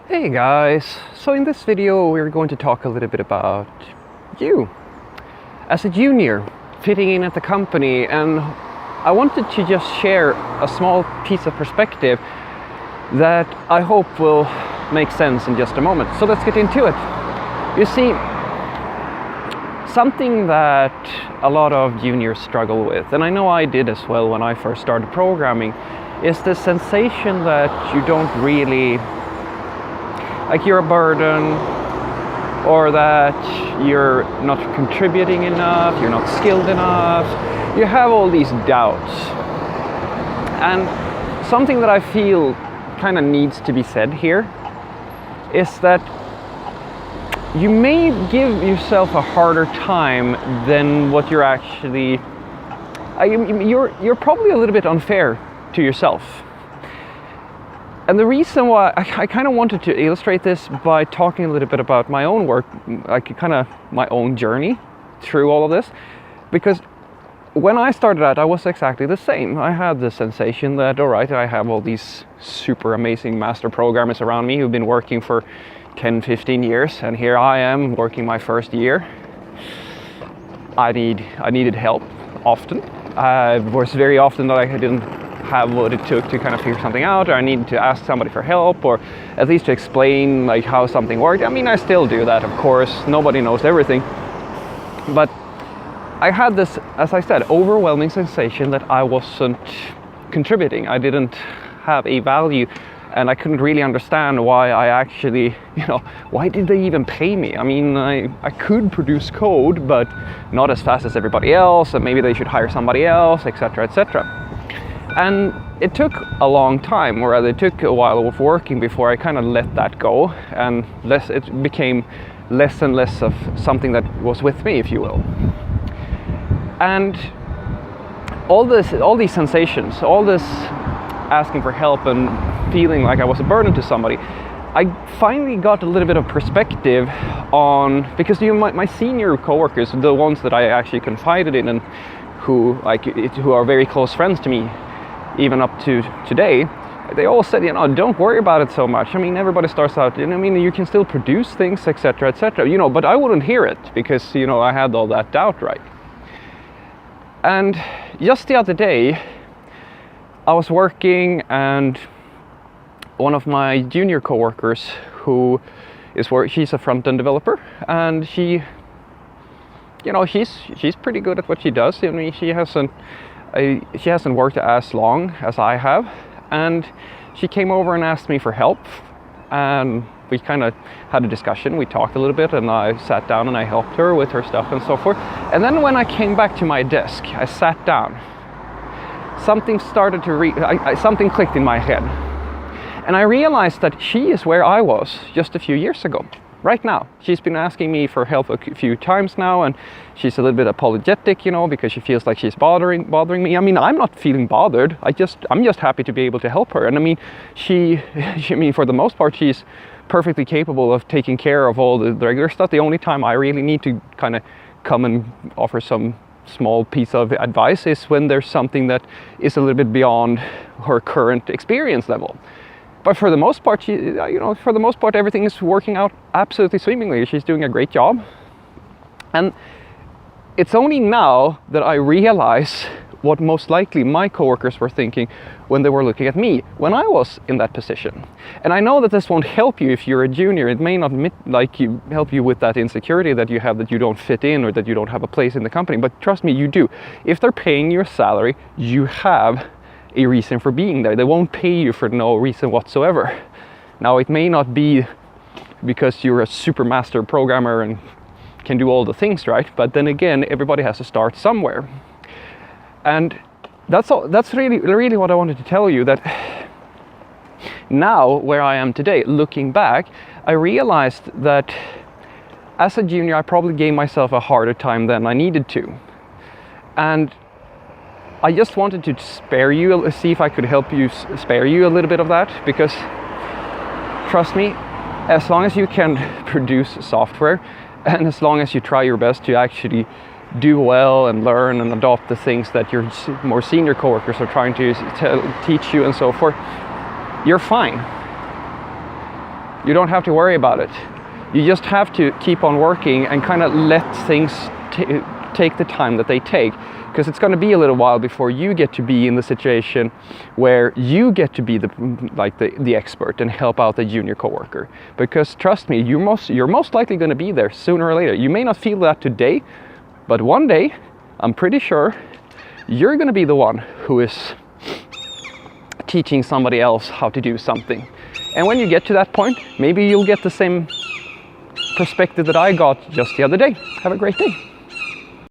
Hey guys, so in this video we're going to talk a little bit about you as a junior fitting in at the company, and I wanted to just share a small piece of perspective that I hope will make sense in just a moment. So let's get into it. You see, something that a lot of juniors struggle with, and I know I did as well when I first started programming, is the sensation that you don't really, like, you're a burden, or that you're not contributing enough, you're not skilled enough. You have all these doubts. And something that I feel kind of needs to be said here is that you may give yourself a harder time than what you're actually, you're probably a little bit unfair to yourself. And the reason why I kind of wanted to illustrate this by talking a little bit about my own work, like kind of my own journey through all of this, because when I started out, I was exactly the same. I had the sensation that, all right, I have all these super amazing master programmers around me who've been working for 10, 15 years, and here I am working my first year. I needed help often. It was very often that I didn't have what it took to kind of figure something out, or I needed to ask somebody for help, or at least to explain like how something worked. I mean, I still do that, of course. Nobody knows everything. But I had this, as I said, overwhelming sensation that I wasn't contributing. I didn't have a value, and I couldn't really understand why I actually, why did they even pay me? I mean, I could produce code, but not as fast as everybody else, and maybe they should hire somebody else, etc., etc. And it took a long time, or rather it took a while of working before I kind of let that go, and it became less and less of something that was with me, if you will. And all these sensations, all this asking for help and feeling like I was a burden to somebody, I finally got a little bit of perspective on, because my senior coworkers, the ones that I actually confided in and who are very close friends to me, even up to today, they all said, don't worry about it so much. I mean, everybody starts out, you can still produce things, etc., etc., but I wouldn't hear it because, I had all that doubt, right? And just the other day, I was working, and one of my junior coworkers she's a front-end developer, and she's pretty good at what she does. I mean, she hasn't worked as long as I have, and she came over and asked me for help, and we kind of had a discussion. We talked a little bit, and I sat down and I helped her with her stuff and so forth. And then when I came back to my desk, I sat down. Something started to something clicked in my head, and I realized that she is where I was just a few years ago. Right now, she's been asking me for help a few times now, and she's a little bit apologetic, because she feels like she's bothering me. I mean, I'm not feeling bothered. I'm just happy to be able to help her. And I mean, she for the most part, she's perfectly capable of taking care of all the regular stuff. The only time I really need to kind of come and offer some small piece of advice is when there's something that is a little bit beyond her current experience level. But for the most part, everything is working out absolutely swimmingly. She's doing a great job. And it's only now that I realize what most likely my coworkers were thinking when they were looking at me when I was in that position. And I know that this won't help you if you're a junior. It may not help you with that insecurity that you have, that you don't fit in or that you don't have a place in the company. But trust me, you do. If they're paying you a salary, you have a reason for being there. They won't pay you for no reason whatsoever. Now, it may not be because you're a super master programmer and can do all the things, right? But then again, everybody has to start somewhere. And that's really what I wanted to tell you, that now where I am today, looking back, I realized that as a junior, I probably gave myself a harder time than I needed to. And I just wanted to see if I could help you spare you a little bit of that, because trust me, as long as you can produce software, and as long as you try your best to actually do well and learn and adopt the things that your more senior coworkers are trying to teach you and so forth, you're fine. You don't have to worry about it. You just have to keep on working and kind of let things take the time that they take, because it's going to be a little while before you get to be in the situation where you get to be the expert and help out the junior coworker. Because trust me, you're most likely going to be there sooner or later. You may not feel that today, but one day, I'm pretty sure, you're going to be the one who is teaching somebody else how to do something. And when you get to that point, maybe you'll get the same perspective that I got just the other day. Have a great day.